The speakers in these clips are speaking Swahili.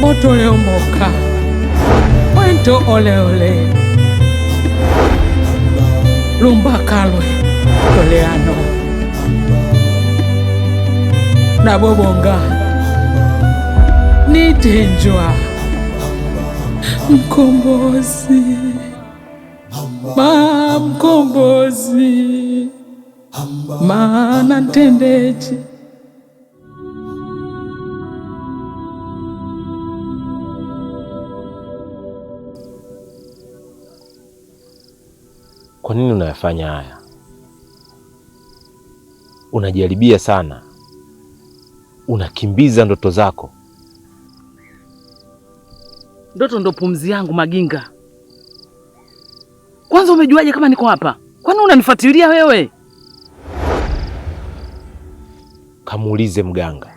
Moto leomboka wento ole ole lumbakalwe toleano na bobonga nitenjwa mkombozi mkombozi maana ntendeje. Kwa nini unayafanya haya? Unajaribia sana, unakimbiza ndoto zako. Ndoto ndo pumzi yangu Maginga. Kwanza umejuaje kama niko hapa? Kwani unanifuatilia wewe? Kamuulize mganga.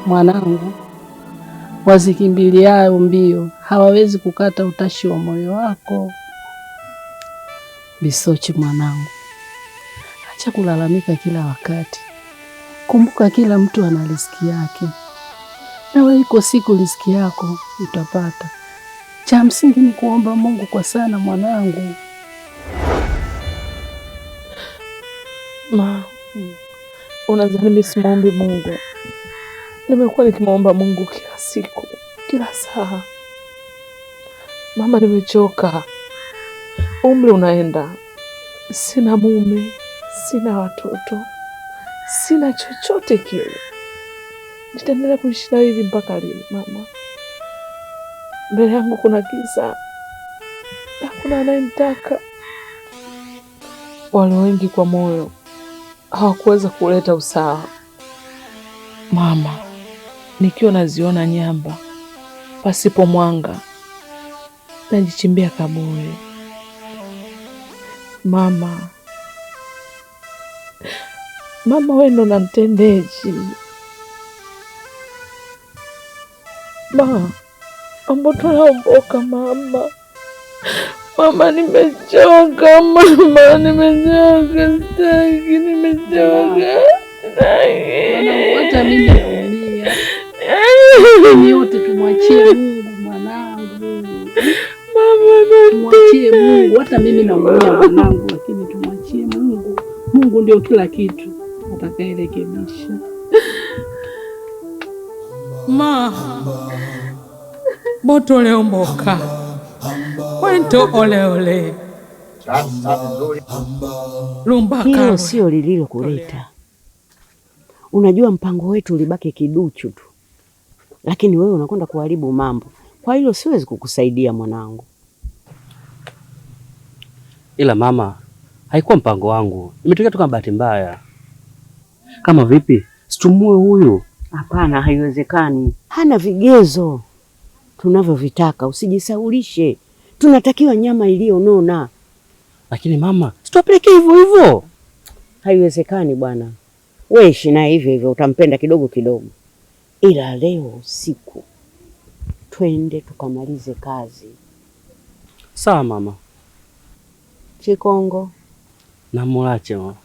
Mwanangu, wazikimbiliao mbio hawawezi kukata utashi wa moyo wako. Bisochi mwanangu, acha kulalamika kila wakati. Kumbuka kila mtu ana riziki yake, na wewe iko siku riziki yako utapata. Cha msingi ni kuomba Mungu kwa sana mwanangu. Unadhani mimi simuombi Mungu? Nimekuwa nikimwomba Mungu kila siku, kila saa. Mama, nimechoka. Umri unaenda. Sina mume, sina watoto, sina chochote kile. Nitaendelea kuishi na hivi mpaka lini mama? Mbele yangu kuna giza. Hakuna anayenitaka. Wale wengi kwa moyo hawakuweza kuleta usawa. Mama, nikiwa naziona nyamba pasipo mwanga, najichimbia kaburi. Mama, wewe ndo unanitendeje? Ambo tunaomboka mama. Mama, nimechoka mama, nimechoka, sitaki, nimechoka. Hata mimi naumia. Ni yote tumwachie Mungu mwanangu. Mama, tumwachie Mungu. Hata mimi naumia mwanangu, lakini tumwachie Mungu. Mungu ndio kila kitu, atakayerekebisha. Moto leomboka wento ole ole lumbaka. Hilo sio lililo kuleta. Unajua mpango wetu ulibaki kiduchu tu, lakini wewe unakwenda kuharibu mambo. Kwa hilo siwezi kukusaidia mwanangu. Ila mama, haikuwa mpango wangu, imetokea tu kama bahati mbaya. Kama vipi? Situmue huyu. Hapana, haiwezekani. Hana vigezo tunavyovitaka. Usijisaulishe, tunatakiwa nyama iliyonona. Lakini mama, sitopeleke hivyo hivyo. Haiwezekani bwana. Wewe ishi naye hivyo hivyo, utampenda kidogo kidogo. Ila leo usiku twende tukamalize kazi. Sawa mama. Chikongo na mulache mama.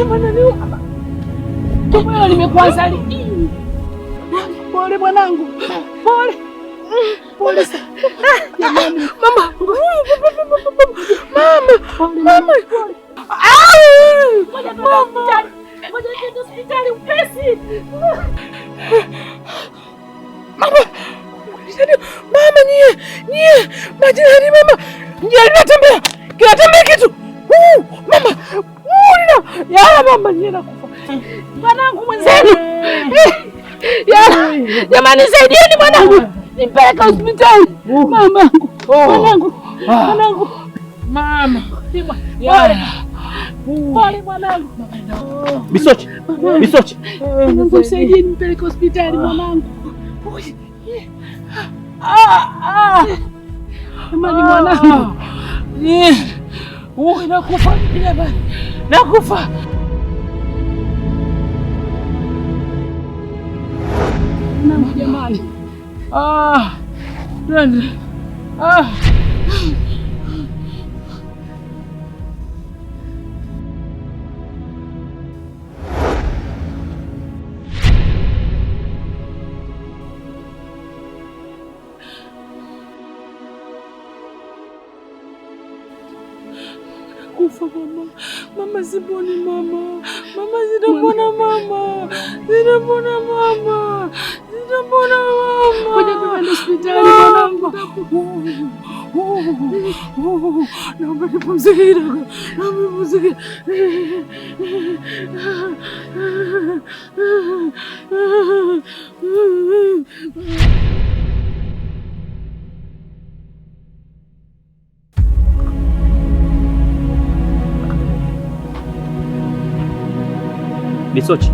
tumbo linaniuma. Tumbo limekuanza lini? Pole mwanangu. Pole. Pole sana. Jamani, mama. Mama. Ngoja twende hospitali upesi. Mama, nyie. Majirani mama. Nyie linatembea. Kinatembea kitu. Mama. Ya mama, nyie nakufa. Mwanangu mwenzenu. Jamani, saidieni mwanangu. Nipeleke hospitali. Mamangu. Mwanangu. Mama. Pole mwanangu. Bisochi. Mwanangu, msaidieni nipeleke hospitali mwanangu. Jamani mwanangu. Nakufa jamani. Nakufa. Mwanangu jamani. Twende. Kufa mama. Mama siponi mama. Mama sitapona mama. Sitapona mama. Sitapona mama. Ngoja tuende hospitali mwanangu. Naomba nipumzike kidogo. Naomba nipumzike. Bisochi.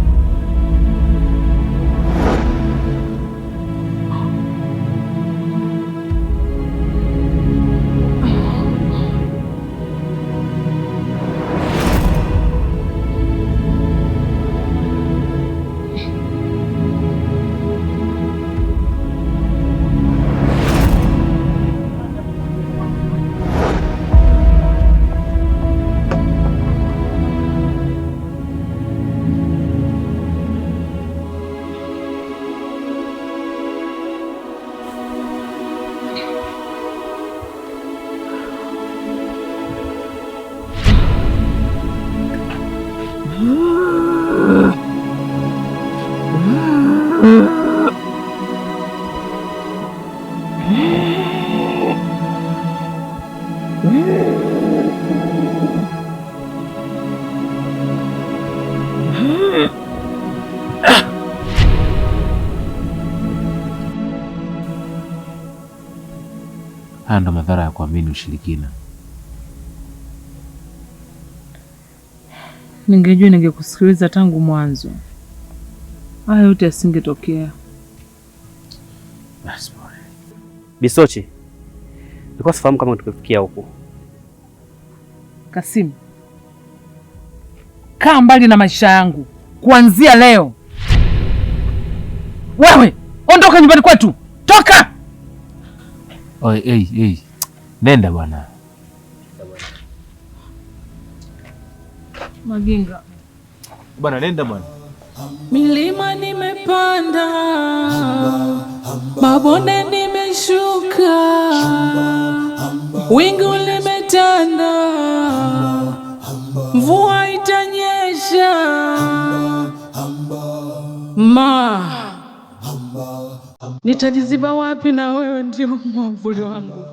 Haya ndo madhara ya kuamini ushirikina. Ningejua ningekusikiliza tangu mwanzo, haya yote yasingetokea. Basi pole. Bisochi, nilikuwa sifahamu kama tukifikia huko. Kasimu, kaa mbali na maisha yangu kuanzia leo. Wewe ondoka nyumbani kwetu, toka! Oi, nenda bwana. Maginga Bwana nenda bwana. milima nimepanda, mabonde nimeshuka, wingu limetanda, mvua itanyesha. Nitajiziba wapi na wewe ndio mwavuli wangu?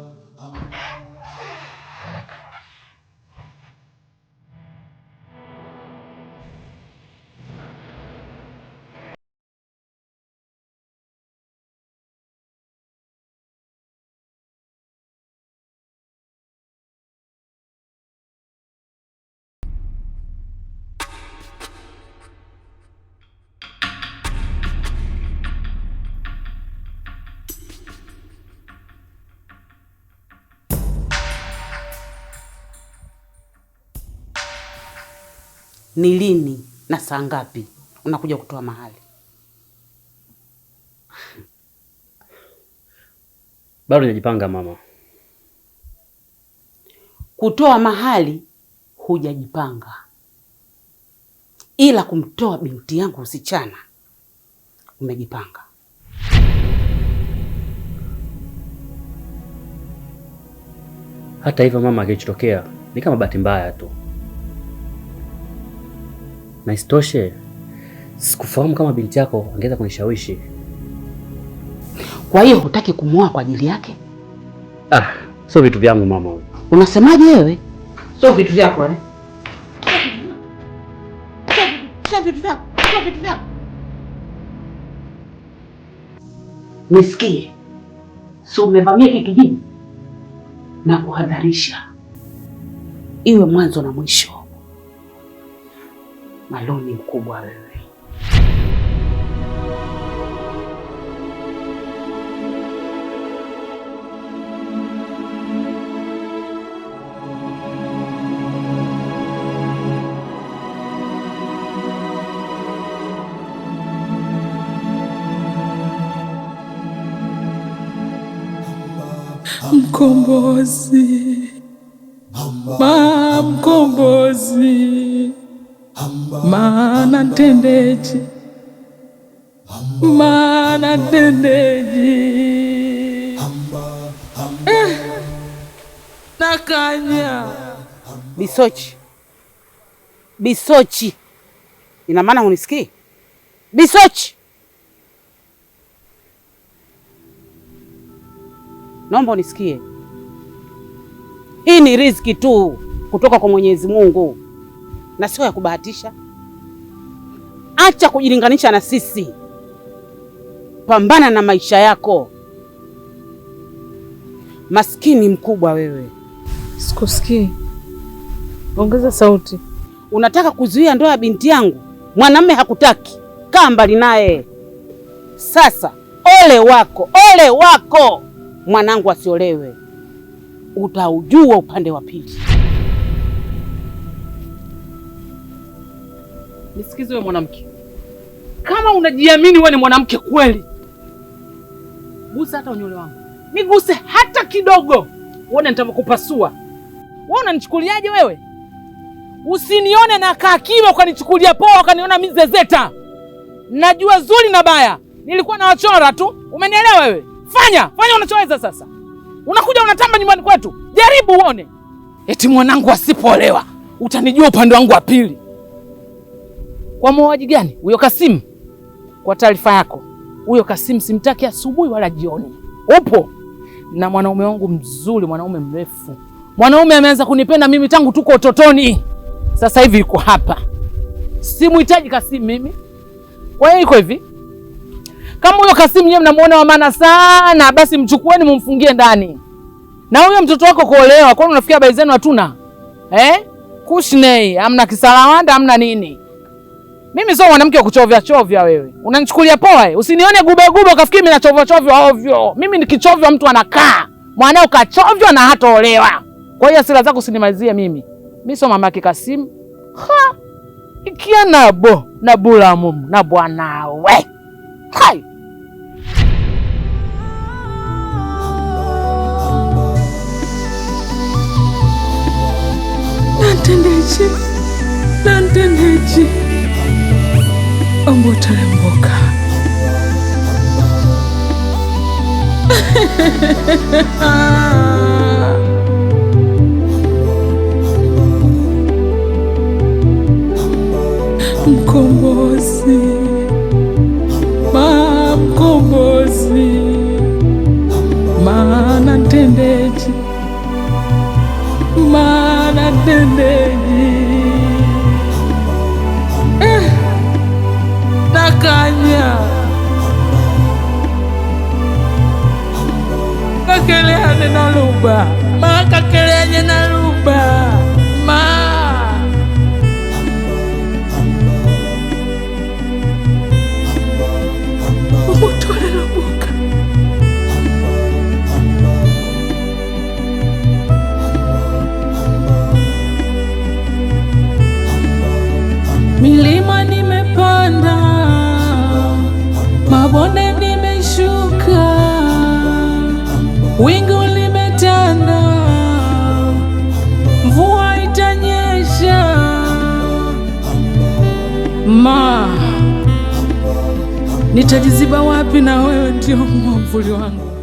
Ni lini na saa ngapi unakuja kutoa mahali? Bado hujajipanga mama. Kutoa mahali hujajipanga. ila kumtoa binti yangu usichana umejipanga. Hata hivyo mama, kilichotokea ni kama bahati mbaya tu, na isitoshe sikufahamu kama binti yako angeweza kunishawishi. Kwa hiyo hutaki kumuoa kwa ajili yake? Sio vitu vyangu mama. Unasemaje wewe? Sio vitu vyako eh? Sio vitu vyako. Nisikie. Sio umevamia kijiji na kuhadharisha. Iwe mwanzo na mwisho. Maloni mkubwa wewe. Mkombozi, mkombozi, mana tendeji, nakanya. Bisochi, ina maana unisikii? Bisochi, naomba unisikie. Hii ni riziki tu kutoka kwa Mwenyezi Mungu na sio ya kubahatisha. Acha kujilinganisha na sisi, pambana na maisha yako. Maskini mkubwa wewe. Sikusikii, ongeza sauti. Unataka kuzuia ndoa ya binti yangu? Mwanamume hakutaki, kaa mbali naye. Sasa ole wako mwanangu asiolewe, utaujua upande wa pili. Nisikize wewe mwanamke, kama unajiamini wewe ni mwanamke kweli, gusa hata unyole wangu, niguse hata kidogo, uone nitakupasua. Wewe unanichukuliaje wewe? Usinione na kaa kimya ukanichukulia poa ukaniona mimi zezeta. Najua zuri na baya, nilikuwa na wachora tu, umenielewa wewe? Fanya unachoweza sasa. Unakuja unatamba nyumbani kwetu, jaribu uone. Eti mwanangu asipoolewa utanijua upande wangu wa pili. Kwa muuaji gani? Huyo Kasimu. Kwa taarifa yako, huyo Kasimu simtaki asubuhi wala jioni. Upo na mwanaume wangu mzuri, mwanaume mrefu. Mwanaume ameanza kunipenda mimi tangu tuko utotoni. Sasa hivi yuko hapa. Simuhitaji Kasimu mimi. Kwa hiyo iko hivi. Kama huyo Kasimu yeye mnamuona wa maana sana, basi mchukueni mumfungie ndani. Na huyo mtoto wako kuolewa, kwani unafikia habari zenu hatuna? Kushnei, amna kisalawanda, amna nini. Mimi sio mwanamke wa kuchovya wewe. Unanichukulia poa Usinione gube ukafikiri mimi nachovya ovyo. Mimi nikichovya mtu anakaa. Mwanao kachovywa na hataolewa. Kwa hiyo hasira zako usinimalizie mimi. Mimi sio mama yake Kasimu. Ikia na bula mumu na bwanawe. Hai. Nantendeji ambotalemboka. Mkombozi, mkombozi, mana tendeji, nakanya kakeleane na luba kakeleane na luba umutole lubuka. Milima nimepanda, mabonde nimeshuka, wingu limetanda, mvua itanyesha. Ma, nitajiziba wapi na wewe ndio mwamvuli wangu?